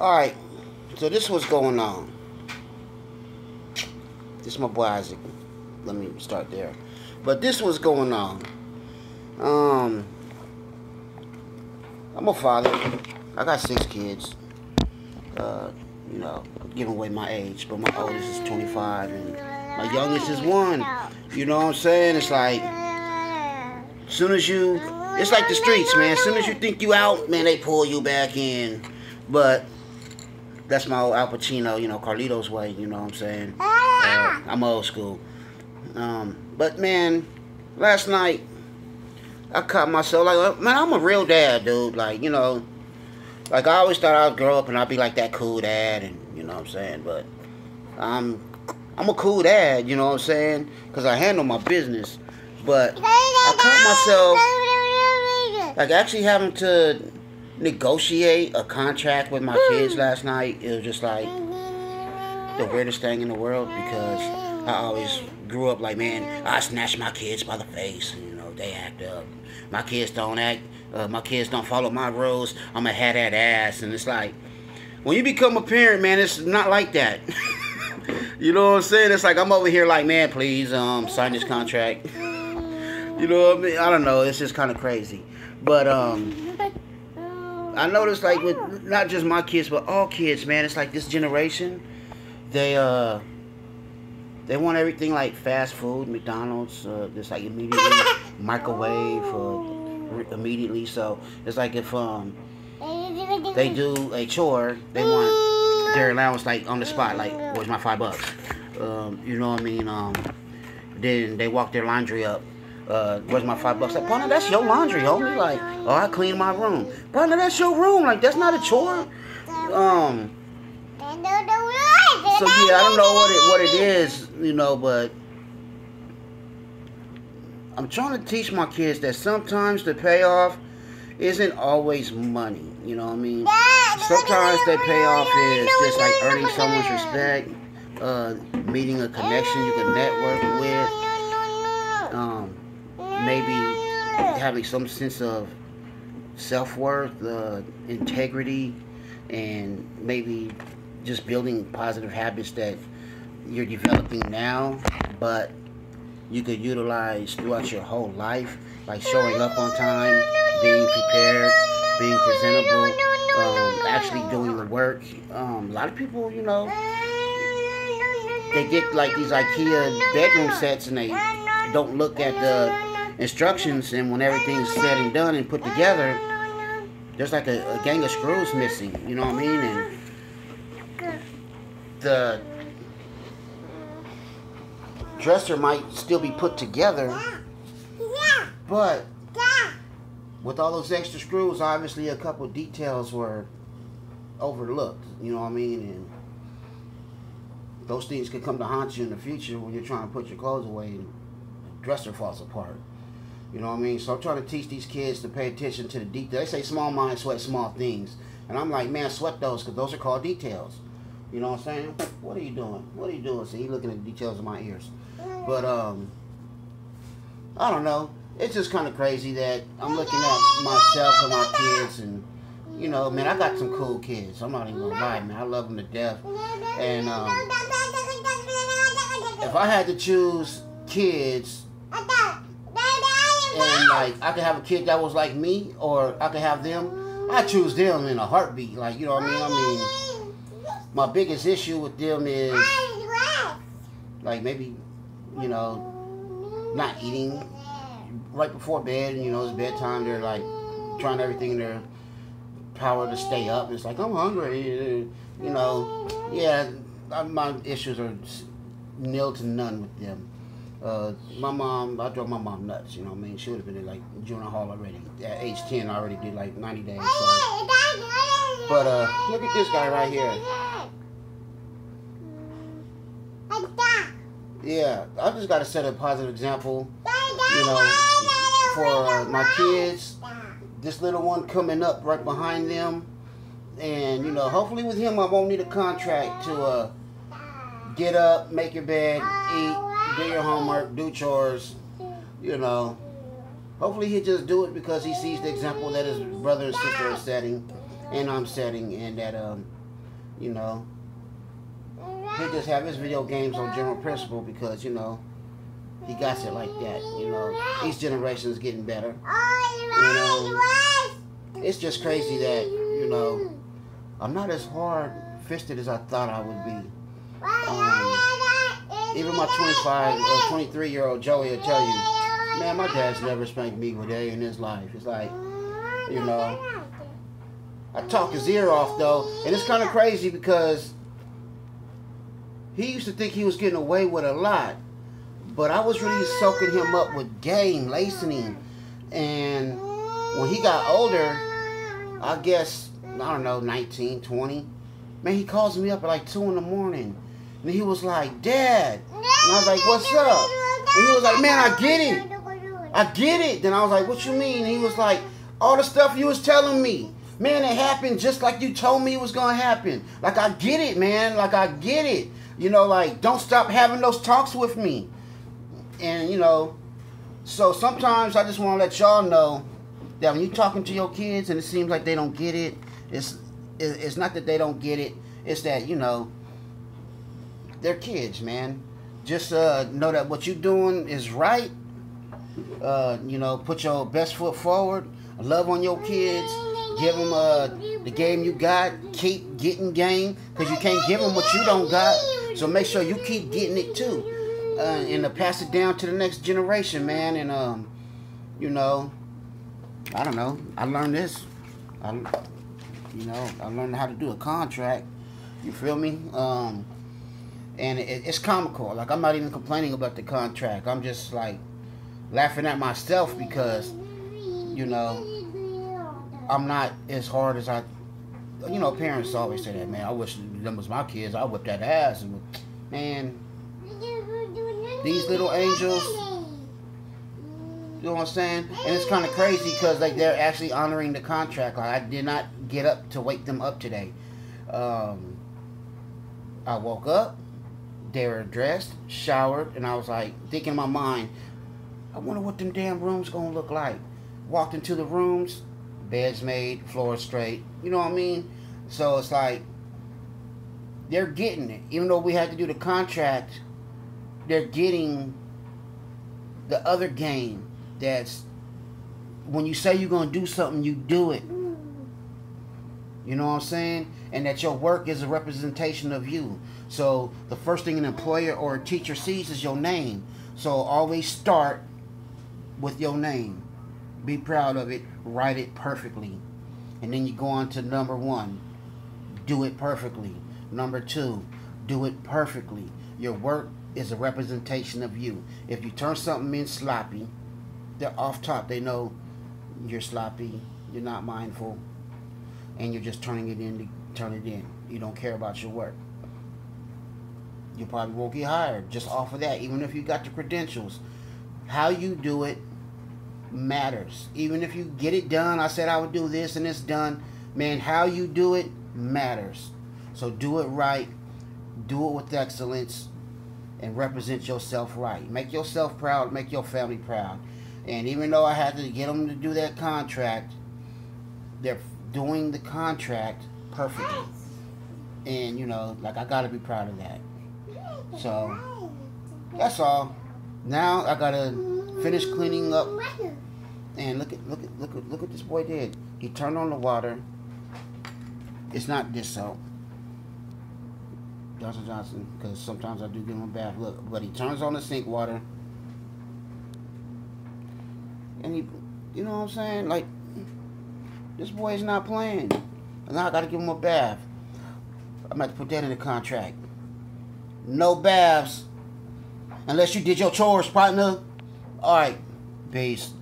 Alright, so this was going on. This is my boy Isaac. Let me start there. But this was going on. I'm a father. I got 6 kids. You know, giving away my age, but my oldest is 25 and my youngest is 1. You know what I'm saying? It's like, it's like the streets, man. As soon as you think you out, man, they pull you back in. But that's my old Al Pacino, you know, Carlito's way, you know what I'm saying? I'm old school. But man, last night, I caught myself like, man, I'm a real dad, dude. Like, you know, like I always thought I'd grow up and I'd be like that cool dad, and you know what I'm saying? But I'm a cool dad, you know what I'm saying? Because I handle my business. But I caught myself like actually having to negotiate a contract with my kids last night. It was just like the weirdest thing in the world, because I always grew up like, man, I snatch my kids by the face, and, you know, they act up. My kids don't act, my kids don't follow my rules, I'm gonna have that ass. And it's like, when you become a parent, man, it's not like that. You know what I'm saying? It's like, I'm over here like, man, please, sign this contract. You know what I mean? I don't know, it's just kind of crazy. But, I noticed, like, with not just my kids, but all kids, man, it's like this generation, they want everything like fast food, McDonald's, just like immediately microwave immediately. So it's like if they do a chore, they want their allowance like on the spot, like, where's my $5? You know what I mean? Then they walk their laundry up. Where's my $5? Like, partner, that's your laundry, homie. Like, oh, I clean my room. Partner, that's your room. Like, that's not a chore. So yeah, I don't know what it is, you know, but I'm trying to teach my kids that sometimes the payoff isn't always money. You know what I mean? Sometimes the payoff is just like earning someone's respect, meeting a connection you can network with, maybe having some sense of self-worth, integrity, and maybe just building positive habits that you're developing now, but you could utilize throughout your whole life, like showing up on time, being prepared, being presentable, actually doing the work. A lot of people, you know, they get like these IKEA bedroom sets and they don't look at the instructions, and when everything's said and done and put together, there's like a gang of screws missing, you know what I mean? And the dresser might still be put together, but with all those extra screws, obviously a couple of details were overlooked, you know what I mean? And those things could come to haunt you in the future when you're trying to put your clothes away and the dresser falls apart. You know what I mean? So I'm trying to teach these kids to pay attention to the details. They say small minds sweat small things. And I'm like, man, sweat those, because those are called details. You know what I'm saying? What are you doing? What are you doing? See, he's looking at the details of my ears. But, I don't know. It's just kind of crazy that I'm looking at myself and my kids, and, you know, man, I got some cool kids. I'm not even going to lie, man. I love them to death. And, if I had to choose kids, and, like, I could have a kid that was like me, or I could have them, I'd choose them in a heartbeat. Like, you know what I mean? I mean, my biggest issue with them is, like, maybe, you know, not eating right before bed, and, you know, it's bedtime. They're, like, trying everything in their power to stay up. It's like, I'm hungry, you know. Yeah, my issues are nil to none with them. My mom, I drove my mom nuts, you know what I mean? She would have been in, like, juvenile hall already. At age 10, I already did, like, 90 days. So. But, look at this guy right here. Yeah, I just got to set a positive example, you know, for my kids. This little one coming up right behind them. And, you know, hopefully with him, I won't need a contract to get up, make your bed, eat, do your homework, do chores, you know. Hopefully he'll just do it because he sees the example that his brother and sister are setting, and I'm setting, and that you know, he just have his video games on general principle because, you know, he got it like that. You know, each generation is getting better. You know, it's just crazy that, you know, I'm not as hard-fisted as I thought I would be. Even my 23-year-old Joey will tell you, man, my dad's never spanked me a day in his life. It's like, you know, I talk his ear off though, and it's kind of crazy because he used to think he was getting away with a lot, but I was really soaking him up with game, lacing him, and when he got older, I guess, I don't know, 19, 20, man, he calls me up at like 2 in the morning, and he was like, Dad, and I was like, what's up? And he was like, man, I get it. I get it. Then I was like, what you mean? And he was like, all the stuff you was telling me. Man, it happened just like you told me it was going to happen. Like, I get it, man. Like, I get it. You know, like, don't stop having those talks with me. And, you know, so sometimes I just want to let y'all know that when you're talking to your kids and it seems like they don't get it, it's not that they don't get it. It's that, you know, they're kids, man. Just know that what you're doing is right. You know, put your best foot forward. Love on your kids. Give them the game you got. Keep getting game because you can't give them what you don't got. So make sure you keep getting it too, and pass it down to the next generation, man. And you know, I don't know. I learned this. I learned how to do a contract. You feel me? And it's comical. Like, I'm not even complaining about the contract. I'm just like laughing at myself because, you know, I'm not as hard as I, you know, parents always say that, man, I wish them was my kids. I whipped that ass. And, man, these little angels, you know what I'm saying? And it's kind of crazy because, like, they're actually honoring the contract. Like, I did not get up to wake them up today. I woke up, they were dressed, showered, and I was like, thinking in my mind, I wonder what them damn rooms gonna look like. Walked into the rooms, beds made, floors straight. You know what I mean? So it's like, they're getting it. Even though we had to do the contract, they're getting the other game. That's when you say you're gonna do something, you do it. You know what I'm saying? And that your work is a representation of you. So the first thing an employer or a teacher sees is your name. So always start with your name. Be proud of it. Write it perfectly. And then you go on to number 1. Do it perfectly. Number 2. Do it perfectly. Your work is a representation of you. If you turn something in sloppy, they're off top. They know you're sloppy. You're not mindful. And you're just turning it in to turn it in. You don't care about your work. You probably won't get hired just off of that, even if you got the credentials. How you do it matters. Even if you get it done, I said I would do this and it's done. Man, how you do it matters. So do it right. Do it with excellence. And represent yourself right. Make yourself proud. Make your family proud. And even though I had to get them to do that contract, they're doing the contract perfectly. And, you know, like, I got to be proud of that. So, that's all. Now, I got to finish cleaning up. And look what this boy did. He turned on the water. It's not dish soap. Johnson Johnson, because sometimes I do give him a bath. Look, but he turns on the sink water. And he, you know what I'm saying? Like, this boy is not playing. And now I got to give him a bath. I'm going to put that in the contract. No baths unless you did your chores, partner. All right. Peace.